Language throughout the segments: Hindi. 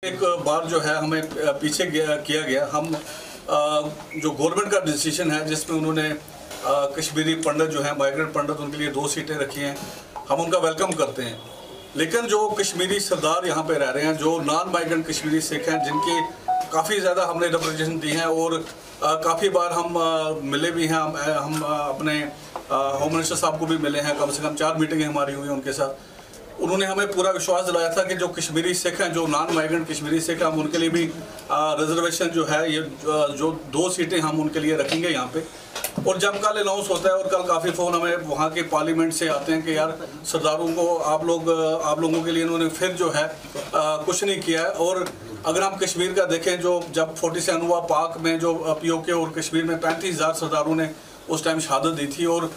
एक बार जो है हमें पीछे किया गया। हम जो गवर्नमेंट का डिसीजन है जिसमें उन्होंने कश्मीरी पंडित जो है माइग्रेंट पंडित उनके लिए 2 सीटें रखी हैं, हम उनका वेलकम करते हैं। लेकिन जो कश्मीरी सरदार यहाँ पे रह रहे हैं, जो नॉन माइग्रेंट कश्मीरी सिख हैं, जिनकी काफ़ी ज़्यादा हमने रिप्रेजेंटेशन दी है और काफ़ी बार हम मिले भी हैं। हम अपने होम मिनिस्टर साहब को भी मिले हैं, कम से कम 4 मीटिंगें हमारी हुई उनके साथ। उन्होंने हमें पूरा विश्वास दिलाया था कि जो कश्मीरी सिख हैं, जो नॉन माइग्रेंट कश्मीरी सिख हैं, हम उनके लिए भी रिजर्वेशन जो है ये जो 2 सीटें हम उनके लिए रखेंगे यहाँ पे। और जब कल अनाउंस होता है और कल काफ़ी फ़ोन हमें वहाँ के पार्लियामेंट से आते हैं कि यार सरदारों को आप लोगों के लिए इन्होंने फिर जो है कुछ नहीं किया है। और अगर हम कश्मीर का देखें, जो जब 47 हुआ पाक में, जो POK और कश्मीर में 35,000 सरदारों ने उस टाइम शहादत दी थी। और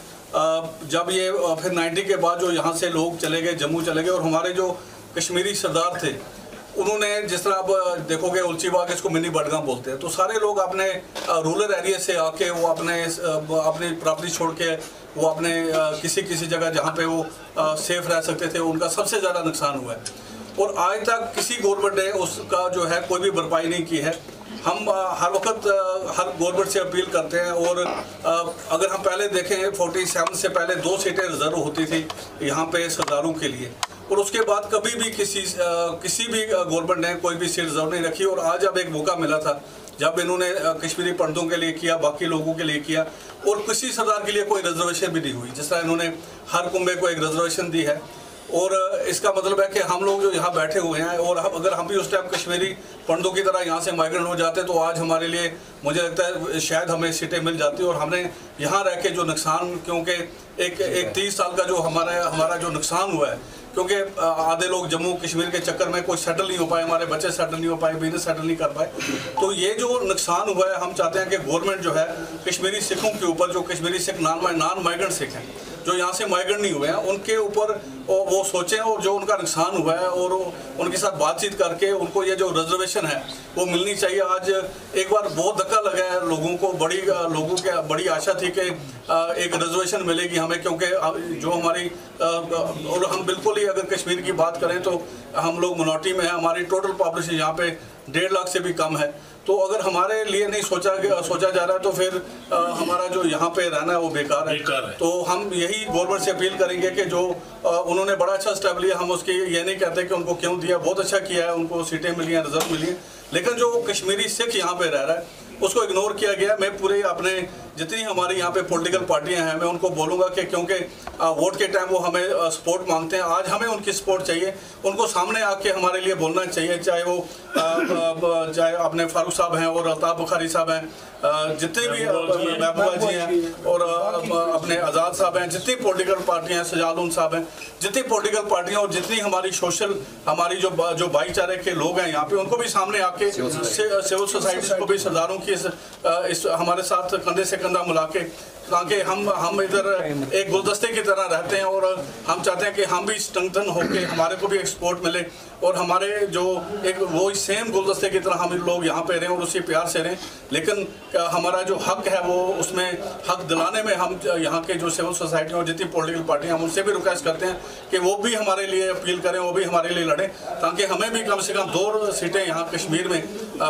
जब ये फिर 90 के बाद जो यहाँ से लोग चले गए, जम्मू चले गए, और हमारे जो कश्मीरी सरदार थे उन्होंने, जिस तरह आप देखोगे उलची बाग इसको मिनी बडगाम बोलते हैं, तो सारे लोग अपने रूरल एरिया से आके वो अपनी प्रॉपर्टी छोड़ के वो अपने किसी जगह जहाँ पे वो सेफ रह सकते थे, उनका सबसे ज़्यादा नुकसान हुआ है। और आज तक किसी गवर्नमेंट ने उसका जो है कोई भी भरपाई नहीं की है। हम हर वक्त हर गवर्नमेंट से अपील करते हैं। और अगर हम पहले देखें 47 से पहले 2 सीटें रिजर्व होती थी यहाँ पे सरदारों के लिए, और उसके बाद कभी भी किसी भी गवर्नमेंट ने कोई भी सीट रिजर्व नहीं रखी। और आज अब एक मौका मिला था जब इन्होंने कश्मीरी पंडितों के लिए किया, बाकी लोगों के लिए किया, और किसी सरदार के लिए कोई रिजर्वेशन भी नहीं हुई। जिस तरह इन्होंने हर कुंबे को एक रिजर्वेशन दी है। और इसका मतलब है कि हम लोग जो यहाँ बैठे हुए हैं, और अगर हम भी उस टाइम कश्मीरी पंडितों की तरह यहाँ से माइग्रेंट हो जाते तो आज हमारे लिए, मुझे लगता है शायद हमें सीटें मिल जाती। और हमने यहाँ रह के जो नुकसान, क्योंकि एक 30 साल का जो हमारा जो नुकसान हुआ है, क्योंकि आधे लोग जम्मू कश्मीर के चक्कर में कोई सेटल नहीं हो पाए, हमारे बच्चे सेटल नहीं हो पाए, बिजनेस सेटल नहीं कर पाए, तो ये जो नुकसान हुआ है, हम चाहते हैं कि गवर्नमेंट जो है कश्मीरी सिखों के ऊपर, जो कश्मीरी सिख नॉन माइग्रेंट सिख हैं, जो यहाँ से माइग्रेंट नहीं हुए हैं, उनके ऊपर वो सोचें और जो उनका नुकसान हुआ है और उनके साथ बातचीत करके उनको ये जो रिजर्वेशन है वो मिलनी चाहिए। आज एक बार बहुत धक्का लगा है लोगों को, बड़ी आशा थी कि एक रिजर्वेशन मिलेगी हमें, क्योंकि जो हमारी और हम बिल्कुल ही अगर कश्मीर की बात करें तो हम लोग मिनॉरिटी में हैं। हमारी टोटल पॉपुलेशन यहाँ पे 1.5 लाख से भी कम है। तो अगर हमारे लिए नहीं सोचा जा रहा है तो फिर हमारा जो यहाँ पे रहना है वो बेकार है। तो हम यही गवर्नमेंट से अपील करेंगे कि जो उन्होंने बड़ा अच्छा स्टेप लिया, हम उसकी ये नहीं कहते कि उनको क्यों दिया, बहुत अच्छा किया है, उनको सीटें मिली हैं, रिजर्व मिली हैं। लेकिन जो कश्मीरी सिख यहाँ पे रह रहा है उसको इग्नोर किया गया। मैं पूरे अपने जितनी हमारी यहाँ पे पॉलिटिकल पार्टियां हैं, मैं उनको बोलूँगा कि क्योंकि वोट के टाइम वो हमें सपोर्ट मांगते हैं, आज हमें उनकी सपोर्ट चाहिए। उनको सामने आके हमारे लिए बोलना चाहिए, चाहे अपने फारूक साहब हैं और अल्ताफ बुखारी साहब हैं, जितने भी महबूबा जी हैं और अपने आज़ाद साहब हैं, जितनी पॉलिटिकल पार्टियां हैं, सजालून साहब हैं, जितनी पॉलिटिकल पार्टियां और जितनी हमारी सोशल हमारी जो भाईचारे के लोग हैं यहाँ पे, उनको भी सामने आके सिविल सोसाइटी को भी सरदारों की इस हमारे साथ कंधे से कंधा मिला के, ताकि हम इधर एक गुलदस्ते की तरह रहते हैं। और हम चाहते हैं कि हम भी स्ट्रेंथन होके हमारे को भी एक सपोर्ट मिले और हमारे जो एक वो सेम गुलदस्ते की तरह हम लोग यहाँ पे रहें और उसी प्यार से रहें। लेकिन हमारा जो हक है वो उसमें हक दिलाने में हम यहाँ के जो सिविल सोसाइटी और जितनी पॉलिटिकल पार्टियाँ हम उनसे भी रिक्वेस्ट करते हैं कि वो भी हमारे लिए अपील करें, वो भी हमारे लिए लड़ें, ताकि हमें भी कम से कम 2 सीटें यहाँ कश्मीर में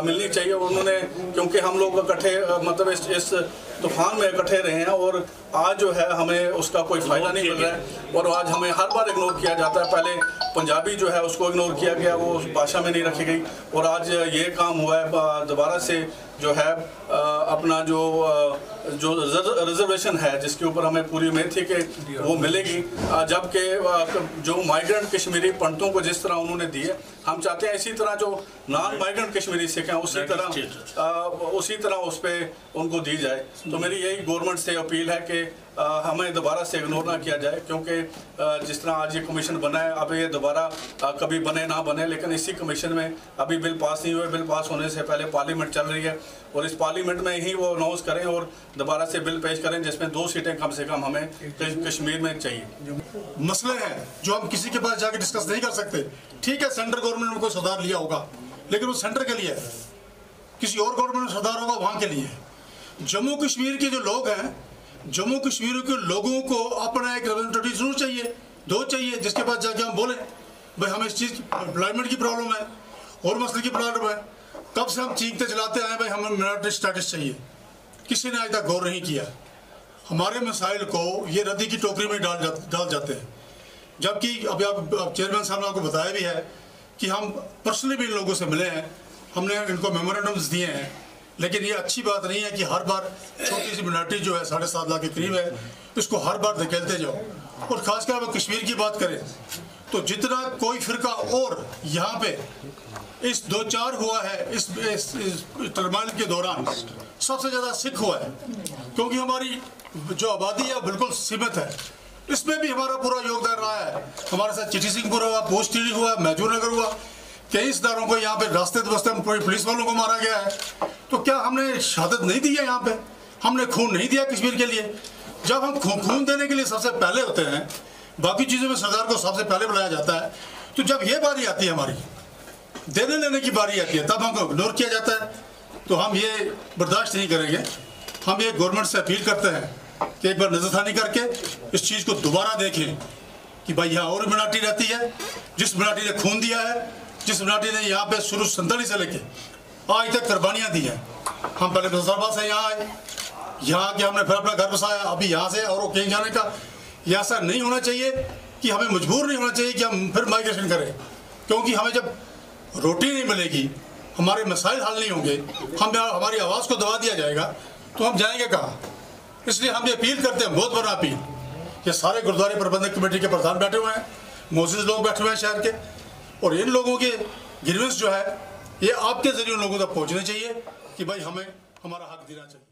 मिलनी चाहिए। उन्होंने, क्योंकि हम लोग इकट्ठे मतलब इस तूफान में इकट्ठे रहे हैं और आज जो है हमें उसका कोई फ़ायदा नहीं मिल रहा है। और आज हमें हर बार इग्नोर किया जाता है। पहले पंजाबी जो है उसको इग्नोर किया गया, वो भाषा में नहीं रखी गई, और आज ये काम हुआ है दोबारा से जो है अपना जो रिजर्वेशन है जिसके ऊपर हमें पूरी उम्मीद थी कि वो मिलेगी, जबकि जो माइग्रेंट कश्मीरी पंडितों को जिस तरह उन्होंने दिए, हम चाहते हैं इसी तरह जो नॉन माइग्रेंट कश्मीरी सिख हैं उसी तरह उस पर उनको दी जाए। तो मेरी यही गवर्नमेंट से अपील है कि हमें दोबारा से इग्नोर ना किया जाए, क्योंकि जिस तरह आज ये कमीशन बना है, अब ये दोबारा कभी बने ना बने, लेकिन इसी कमीशन में अभी बिल पास नहीं हुए। बिल पास होने से पहले पार्लियामेंट चल रही है और इस पार्लियामेंट में ही वो अनाउंस करें और दोबारा से बिल पेश करें जिसमें 2 सीटें कम से कम हमें कश्मीर में चाहिए। मसले हैं जो हम किसी के पास जाके डिस्कस नहीं कर सकते। ठीक है, सेंट्रल गवर्नमेंट ने कोई सरदार लिया होगा, लेकिन वो सेंटर के लिए है, किसी और गवर्नमेंट में सरदार होगा वहाँ के लिए। जम्मू कश्मीर के जो लोग हैं, जम्मू कश्मीर के लोगों को अपना एक रिप्रेजेंटेटिव जरूर चाहिए, 2 चाहिए, जिसके पास जाके हम बोलें भाई हमें इस चीज़ एम्प्लॉयमेंट की प्रॉब्लम है, और मसले की प्रॉब्लम है। कब से हम चीखते चलाते आए भाई हमें मिनॉरिटी स्टेटस चाहिए, किसी ने आज तक गौर नहीं किया। हमारे मसाइल को ये रद्दी की टोकरी में डाल जाते हैं, जबकि अभी आप चेयरमैन साहब ने आपको बताया भी है कि हम पर्सनली भी इन लोगों से मिले हैं, हमने इनको मेमोरेंडम्स दिए हैं। लेकिन ये अच्छी बात नहीं है कि हर बार छोटी सी मिनॉरिटी जो है 7.5 लाख के करीब है, इसको हर बार धकेलते जाओ। और खासकर अगर कश्मीर की बात करें तो जितना कोई फिरका और यहाँ पे इस 2-4 हुआ है इस टर्माइल के दौरान, सबसे ज़्यादा सिख हुआ है, क्योंकि हमारी जो आबादी है बिल्कुल सीमित है। इसमें भी हमारा पूरा योगदान रहा है। हमारे साथ चिटी सिंहपुर हुआ, पोस्ट टीडी हुआ, महजूर नगर हुआ, कई इदारों को यहाँ पे रास्ते में पुलिस वालों को मारा गया है। तो क्या हमने शहादत नहीं दी है? यहाँ पे हमने खून नहीं दिया कश्मीर के लिए? जब हम खून देने के लिए सबसे पहले होते हैं, बाकी चीज़ों में सरदार को सबसे पहले बुलाया जाता है, तो जब ये बारी आती है हमारी देने लेने की बारी आती है, तब हमको इग्नोर किया जाता है। तो हम ये बर्दाश्त नहीं करेंगे। हम ये गवर्नमेंट से अपील करते हैं कि एक बार नजरसानी करके इस चीज़ को दोबारा देखें कि भाई यहाँ और मिनॉरिटी रहती है, जिस मिनॉरिटी ने खून दिया है, जिस मिनॉरिटी ने यहाँ पे शुरू 47 से लेके आज तक कुर्बानियाँ दी हैं। हम पहले मुजफ्फराबाद से यहाँ आए, यहाँ आके हमने फिर अपना घर बसाया, अभी यहाँ से और कहीं जाने का ये ऐसा नहीं होना चाहिए कि हमें मजबूर नहीं होना चाहिए कि हम फिर माइग्रेशन करें, क्योंकि हमें जब रोटी नहीं मिलेगी, हमारे मसाइल हल नहीं होंगे, हमारी आवाज़ को दबा दिया जाएगा, तो हम जाएंगे कहाँ? इसलिए हम ये अपील करते हैं, बहुत बड़ा अपील। ये सारे गुरुद्वारे प्रबंधक कमेटी के प्रधान बैठे हुए हैं, मोअज़्ज़िज़ लोग बैठे हुए हैं शहर के, और इन लोगों के ग्रीवेंस जो है ये आपके जरिए उन लोगों तक पहुँचने चाहिए कि भाई हमें हमारा हक देना चाहिए।